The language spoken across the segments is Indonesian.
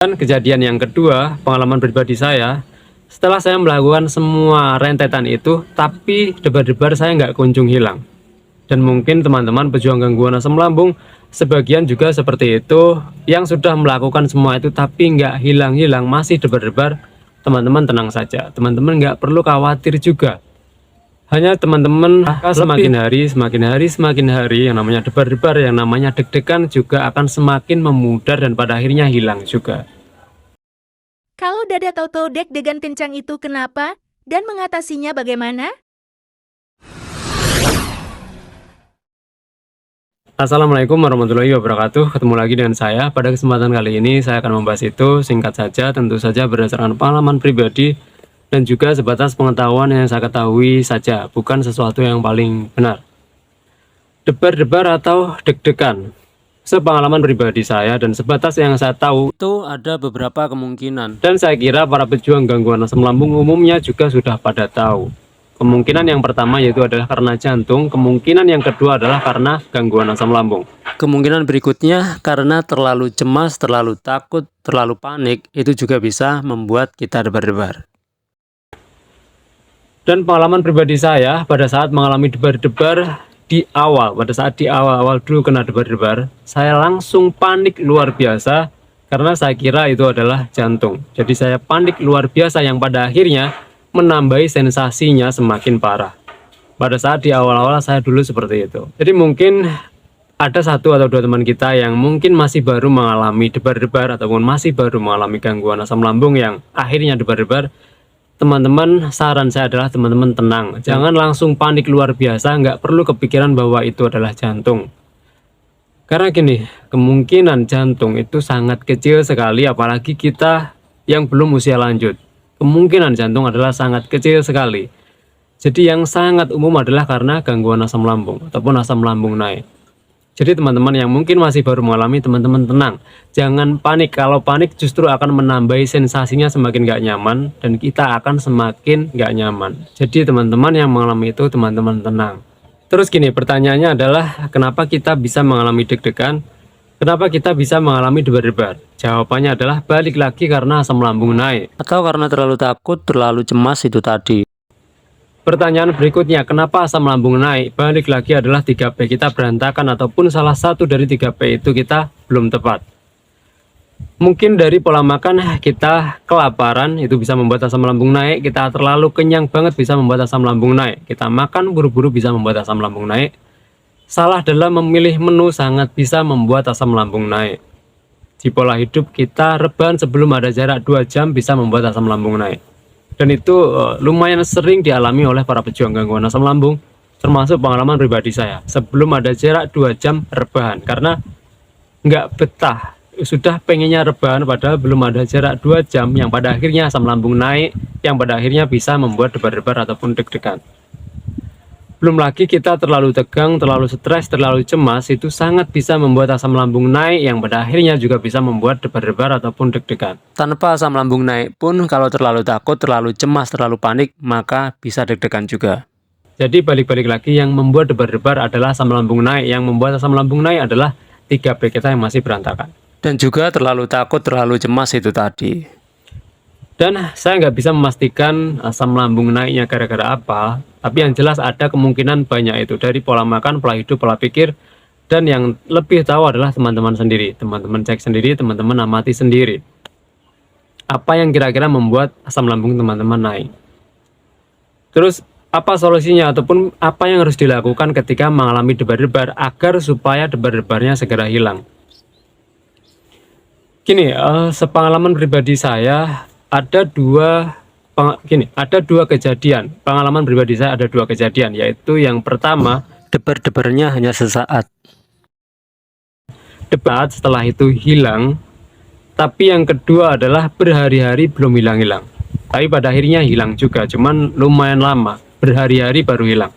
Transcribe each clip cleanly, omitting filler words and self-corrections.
Dan kejadian yang kedua, pengalaman pribadi saya, setelah saya melakukan semua rentetan itu, tapi debar-debar saya nggak kunjung hilang. Dan mungkin teman-teman pejuang gangguan asam lambung, sebagian juga seperti itu, yang sudah melakukan semua itu tapi nggak hilang-hilang, masih debar-debar, teman-teman tenang saja. Teman-teman nggak perlu khawatir juga. Hanya teman-teman semakin hari yang namanya debar-debar, yang namanya deg-degan juga akan semakin memudar dan pada akhirnya hilang juga. Kalau dada tahu-tahu deg-degan kencang itu kenapa? Dan mengatasinya bagaimana? Assalamualaikum warahmatullahi wabarakatuh. Ketemu lagi dengan saya. Pada kesempatan kali ini saya akan membahas itu singkat saja, tentu saja berdasarkan pengalaman pribadi dan juga sebatas pengetahuan yang saya ketahui saja, bukan sesuatu yang paling benar. Debar-debar atau deg-degan, sepengalaman pribadi saya dan sebatas yang saya tahu itu ada beberapa kemungkinan, dan saya kira para pejuang gangguan asam lambung umumnya juga sudah pada tahu. Kemungkinan yang pertama yaitu adalah karena jantung, kemungkinan yang kedua adalah karena gangguan asam lambung. Kemungkinan berikutnya karena terlalu cemas, terlalu takut, terlalu panik, itu juga bisa membuat kita debar-debar. Dan pengalaman pribadi saya pada saat mengalami debar-debar pada saat di awal dulu kena debar-debar, saya langsung panik luar biasa karena saya kira itu adalah jantung. Jadi saya panik luar biasa yang pada akhirnya menambahi sensasinya semakin parah. Pada saat di awal-awal saya dulu seperti itu. Jadi mungkin ada satu atau dua teman kita yang mungkin masih baru mengalami debar-debar ataupun masih baru mengalami gangguan asam lambung yang akhirnya debar-debar. Teman-teman, saran saya adalah teman-teman tenang, jangan langsung panik luar biasa, nggak perlu kepikiran bahwa itu adalah jantung. Karena gini, kemungkinan jantung itu sangat kecil sekali, apalagi kita yang belum usia lanjut. Kemungkinan jantung adalah sangat kecil sekali. Jadi yang sangat umum adalah karena gangguan asam lambung ataupun asam lambung naik. Jadi teman-teman yang mungkin masih baru mengalami, teman-teman tenang. Jangan panik, kalau panik justru akan menambahi sensasinya semakin gak nyaman dan kita akan semakin gak nyaman. Jadi teman-teman yang mengalami itu, teman-teman tenang. Terus gini, pertanyaannya adalah kenapa kita bisa mengalami deg-degan? Kenapa kita bisa mengalami debar-debar? Jawabannya adalah balik lagi karena asam lambung naik. Atau karena terlalu takut, terlalu cemas itu tadi. Pertanyaan berikutnya, kenapa asam lambung naik? Balik lagi adalah 3P kita berantakan ataupun salah satu dari 3P itu kita belum tepat. Mungkin dari pola makan kita kelaparan, itu bisa membuat asam lambung naik. Kita terlalu kenyang banget bisa membuat asam lambung naik. Kita makan buru-buru bisa membuat asam lambung naik. Salah dalam memilih menu sangat bisa membuat asam lambung naik. Di pola hidup kita rebahan sebelum ada jarak 2 jam bisa membuat asam lambung naik. Dan itu lumayan sering dialami oleh para pejuang gangguan asam lambung, termasuk pengalaman pribadi saya. Sebelum ada jarak 2 jam rebahan, karena nggak betah, sudah pengennya rebahan padahal belum ada jarak 2 jam, yang pada akhirnya asam lambung naik, yang pada akhirnya bisa membuat debar-debar ataupun deg-degan. Belum lagi kita terlalu tegang, terlalu stres, terlalu cemas, itu sangat bisa membuat asam lambung naik yang pada akhirnya juga bisa membuat debar-debar ataupun deg-degan. Tanpa asam lambung naik pun kalau terlalu takut, terlalu cemas, terlalu panik, maka bisa deg-degan juga. Jadi balik-balik lagi, yang membuat debar-debar adalah asam lambung naik, yang membuat asam lambung naik adalah 3P kita yang masih berantakan. Dan juga terlalu takut, terlalu cemas itu tadi. Dan saya nggak bisa memastikan asam lambung naiknya gara-gara apa, tapi yang jelas ada kemungkinan banyak itu dari pola makan, pola hidup, pola pikir, dan yang lebih tahu adalah teman-teman sendiri. Teman-teman cek sendiri, teman-teman amati sendiri. Apa yang kira-kira membuat asam lambung teman-teman naik? Terus apa solusinya ataupun apa yang harus dilakukan ketika mengalami debar-debar agar supaya debar-debarnya segera hilang? Gini, sepengalaman pribadi saya, ada dua kejadian. Pengalaman pribadi saya ada 2 kejadian, yaitu yang pertama, debar-debarnya hanya sesaat. Debar setelah itu hilang, tapi yang kedua adalah berhari-hari belum hilang-hilang. Tapi pada akhirnya hilang juga, cuman lumayan lama, berhari-hari baru hilang.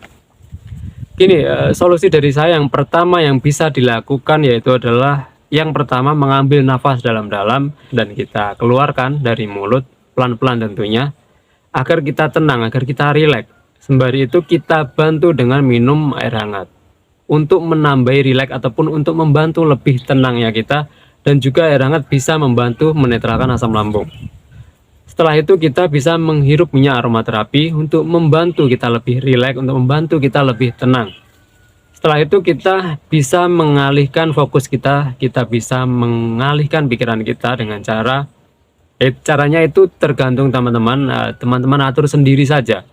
Gini, solusi dari saya yang pertama yang bisa dilakukan yaitu adalah yang pertama, mengambil nafas dalam-dalam dan kita keluarkan dari mulut pelan-pelan tentunya, agar kita tenang, agar kita rileks. Sembari itu kita bantu dengan minum air hangat untuk menambah rileks ataupun untuk membantu lebih tenangnya kita dan juga air hangat bisa membantu menetralkan asam lambung. Setelah itu kita bisa menghirup minyak aromaterapi untuk membantu kita lebih rileks, untuk membantu kita lebih tenang. Setelah itu kita bisa mengalihkan fokus kita bisa mengalihkan pikiran kita dengan caranya itu tergantung teman-teman atur sendiri saja.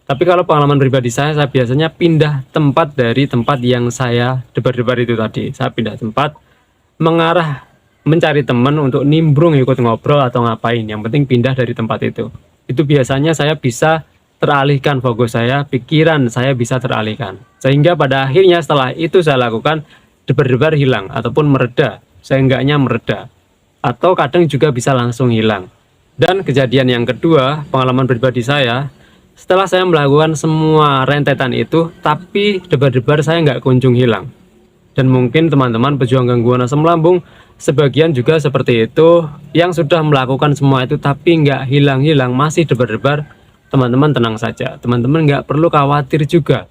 Tapi kalau pengalaman pribadi saya biasanya pindah tempat dari tempat yang saya debar-debar itu tadi. Saya pindah tempat, mengarah mencari teman untuk nimbrung, ikut ngobrol atau ngapain. Yang penting pindah dari tempat itu. Itu biasanya saya bisa teralihkan fokus saya, pikiran saya bisa teralihkan. Sehingga pada akhirnya setelah itu saya lakukan, debar-debar hilang ataupun mereda, seenggaknya mereda. Atau kadang juga bisa langsung hilang. Dan kejadian yang kedua, pengalaman pribadi saya, setelah saya melakukan semua rentetan itu, tapi debar-debar saya nggak kunjung hilang. Dan mungkin teman-teman pejuang gangguan asam lambung, sebagian juga seperti itu, yang sudah melakukan semua itu tapi nggak hilang-hilang, masih debar-debar. Teman-teman tenang saja, teman-teman nggak perlu khawatir juga.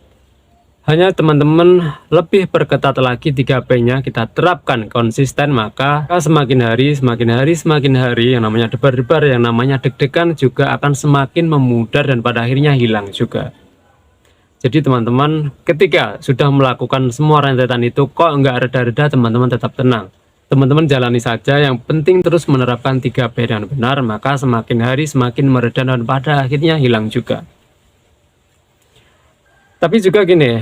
Hanya teman-teman lebih perketat lagi 3P-nya kita terapkan konsisten, maka semakin hari yang namanya debar-debar, yang namanya deg-degan juga akan semakin memudar dan pada akhirnya hilang juga. Jadi teman-teman ketika sudah melakukan semua rentetan itu kok nggak reda-reda, teman-teman tetap tenang. Teman-teman jalani saja, yang penting terus menerapkan 3P dengan benar, maka semakin hari semakin mereda dan pada akhirnya hilang juga. Tapi juga gini,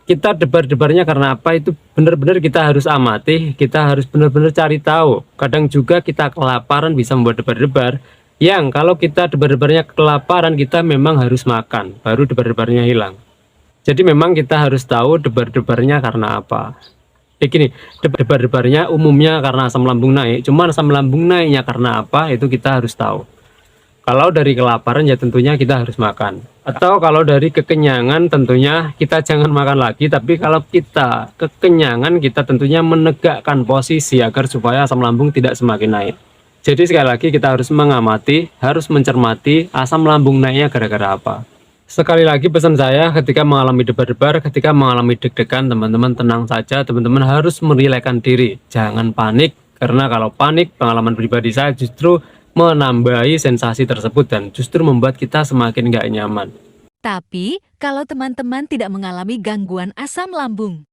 kita debar-debarnya karena apa itu benar-benar kita harus amati, kita harus benar-benar cari tahu. Kadang juga kita kelaparan bisa membuat debar-debar, yang kalau kita debar-debarnya kelaparan kita memang harus makan, baru debar-debarnya hilang. Jadi memang kita harus tahu debar-debarnya karena apa. Gini, debar-debarnya umumnya karena asam lambung naik, cuman asam lambung naiknya karena apa itu kita harus tahu. Kalau dari kelaparan ya tentunya kita harus makan. Atau kalau dari kekenyangan tentunya kita jangan makan lagi, tapi kalau kita kekenyangan kita tentunya menegakkan posisi agar supaya asam lambung tidak semakin naik. Jadi sekali lagi kita harus mengamati, harus mencermati asam lambung naiknya gara-gara apa. Sekali lagi pesan saya, ketika mengalami debar-debar, ketika mengalami deg-degan, teman-teman tenang saja, teman-teman harus merilekkan diri. Jangan panik, karena kalau panik, pengalaman pribadi saya justru menambahi sensasi tersebut dan justru membuat kita semakin gak nyaman. Tapi, kalau teman-teman tidak mengalami gangguan asam lambung,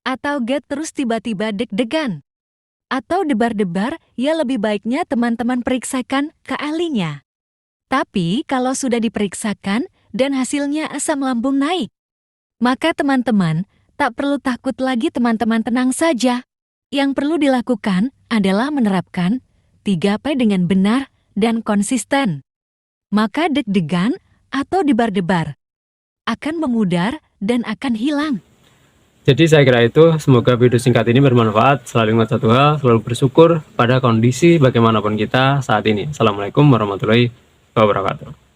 atau GERD terus tiba-tiba deg-degan, atau debar-debar, ya lebih baiknya teman-teman periksakan ke ahlinya. Tapi, kalau sudah diperiksakan, dan hasilnya asam lambung naik, maka teman-teman tak perlu takut lagi, teman-teman tenang saja. Yang perlu dilakukan adalah menerapkan 3P dengan benar dan konsisten. Maka deg-degan atau debar-debar akan memudar dan akan hilang. Jadi saya kira itu, semoga video singkat ini bermanfaat. Selalu ingat satu hal, selalu bersyukur pada kondisi bagaimanapun kita saat ini. Assalamualaikum warahmatullahi wabarakatuh.